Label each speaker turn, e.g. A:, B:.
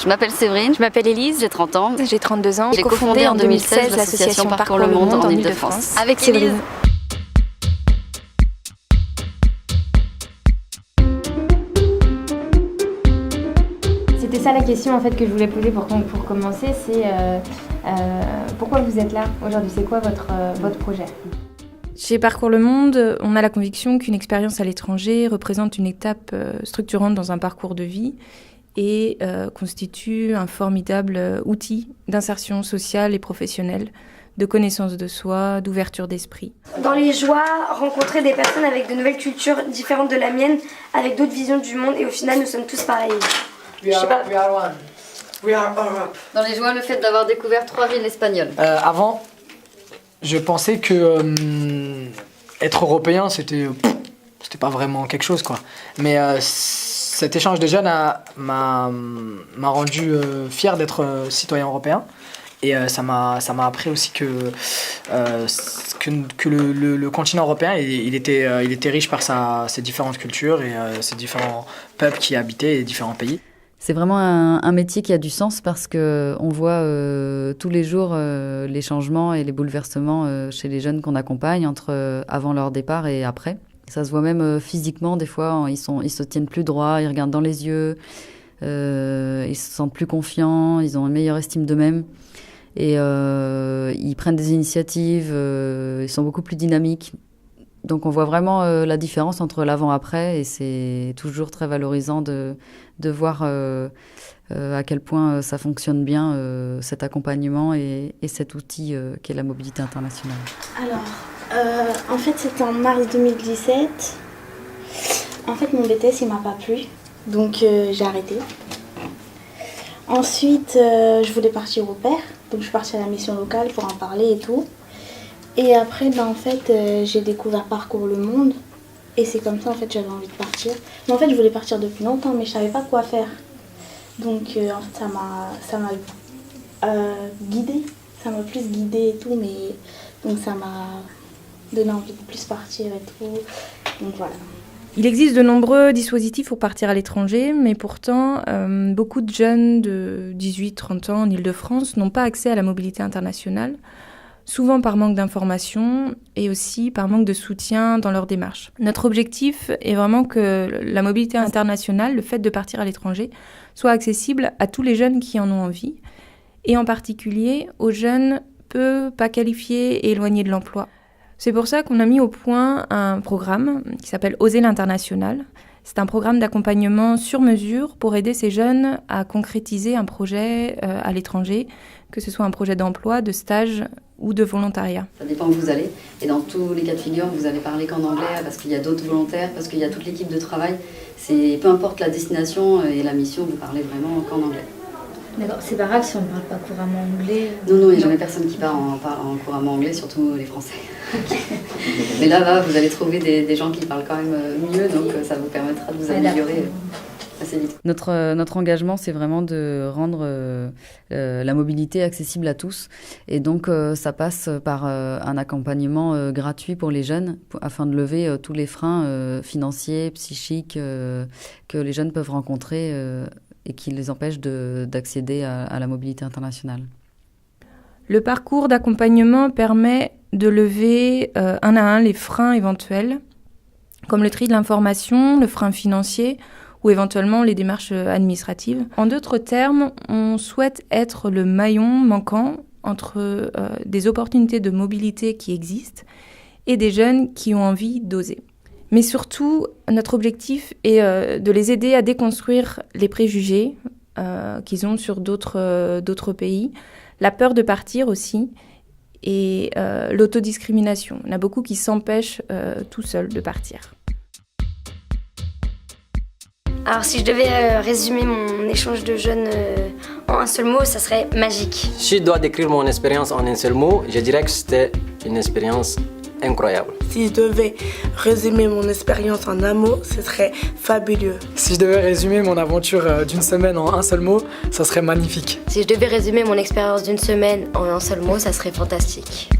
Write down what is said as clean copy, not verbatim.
A: Je m'appelle Séverine.
B: Je m'appelle Élise.
A: J'ai 30 ans.
B: J'ai 32 ans.
A: J'ai cofondé en 2016 l'association Parcours le Monde en Ile-de-France.
B: Avec Séverine. C'était ça la question en fait que je voulais poser pour commencer, c'est pourquoi vous êtes là aujourd'hui, c'est quoi votre projet? Chez Parcours le Monde, on a la conviction qu'une expérience à l'étranger représente une étape structurante dans un parcours de vie et constitue un formidable outil d'insertion sociale et professionnelle, de connaissance de soi, d'ouverture d'esprit.
C: Dans les joies, rencontrer des personnes avec de nouvelles cultures différentes de la mienne, avec d'autres visions du monde, et au final, nous sommes tous pareils.
D: We are one. We are Europe.
A: Dans les joies, le fait d'avoir découvert 3 villes espagnoles.
D: Avant, je pensais que être européen, c'était pas vraiment quelque chose, quoi. Mais cet échange de jeunes m'a rendu fier d'être citoyen européen. Et ça m'a appris aussi que le continent européen, il était riche par ses différentes cultures et ses différents peuples qui y habitaient et différents pays.
A: C'est vraiment un métier qui a du sens parce qu'on voit tous les jours les changements et les bouleversements chez les jeunes qu'on accompagne entre avant leur départ et après. Ça se voit même physiquement, des fois, ils se tiennent plus droit, ils regardent dans les yeux, ils se sentent plus confiants, ils ont une meilleure estime d'eux-mêmes. Et ils prennent des initiatives, ils sont beaucoup plus dynamiques. Donc on voit vraiment la différence entre l'avant-après et c'est toujours très valorisant de voir à quel point ça fonctionne bien, cet accompagnement et cet outil qu'est la mobilité internationale.
E: Alors, en fait c'était en mars 2017. En fait mon BTS il m'a pas plu, donc j'ai arrêté. Ensuite je voulais partir au pair, donc je suis partie à la mission locale pour en parler et tout. Et après, en fait, j'ai découvert Parcours le Monde. Et c'est comme ça, en fait, j'avais envie de partir. Mais en fait, je voulais partir depuis longtemps, mais je savais pas quoi faire. Donc, en fait, ça m'a guidée. Ça m'a plus guidée et tout, mais... Donc, ça m'a donné envie de plus partir et tout. Donc, voilà.
B: Il existe de nombreux dispositifs pour partir à l'étranger, mais pourtant, beaucoup de jeunes de 18-30 ans en Ile-de-France n'ont pas accès à la mobilité internationale, souvent par manque d'informations et aussi par manque de soutien dans leur démarche. Notre objectif est vraiment que la mobilité internationale, le fait de partir à l'étranger, soit accessible à tous les jeunes qui en ont envie, et en particulier aux jeunes peu pas qualifiés et éloignés de l'emploi. C'est pour ça qu'on a mis au point un programme qui s'appelle Oser l'international. C'est un programme d'accompagnement sur mesure pour aider ces jeunes à concrétiser un projet à l'étranger, que ce soit un projet d'emploi, de stage ou de volontariat.
A: Ça dépend où vous allez. Et dans tous les cas de figure, vous allez parler qu'en anglais parce qu'il y a d'autres volontaires, parce qu'il y a toute l'équipe de travail. Peu importe la destination et la mission, vous parlez vraiment qu'en anglais.
E: D'accord, c'est pas grave si on ne parle pas couramment anglais.
A: Non, il n'y a jamais personne qui parle en couramment anglais, surtout les Français. Mais là, vous allez trouver des gens qui parlent quand même mieux, donc ça vous permettra de vous améliorer assez vite. Notre engagement, c'est vraiment de rendre la mobilité accessible à tous. Et donc, ça passe par un accompagnement gratuit pour les jeunes, afin de lever tous les freins financiers, psychiques que les jeunes peuvent rencontrer et qui les empêchent d'accéder à la mobilité internationale.
B: Le parcours d'accompagnement permet de lever un à un les freins éventuels, comme le tri de l'information, le frein financier ou éventuellement les démarches administratives. En d'autres termes, on souhaite être le maillon manquant entre des opportunités de mobilité qui existent et des jeunes qui ont envie d'oser. Mais surtout, notre objectif est de les aider à déconstruire les préjugés qu'ils ont sur d'autres pays, la peur de partir aussi, et l'autodiscrimination. Il y en a beaucoup qui s'empêchent tout seuls de partir.
C: Alors si je devais résumer mon échange de jeunes en un seul mot, ça serait magique.
F: Si je dois décrire mon expérience en un seul mot, je dirais que c'était une expérience incroyable.
G: Si je devais résumer mon expérience en un mot, ce serait fabuleux.
D: Si je devais résumer mon aventure d'une semaine en un seul mot, ça serait magnifique.
C: Si je devais résumer mon expérience d'une semaine en un seul mot, ça serait fantastique.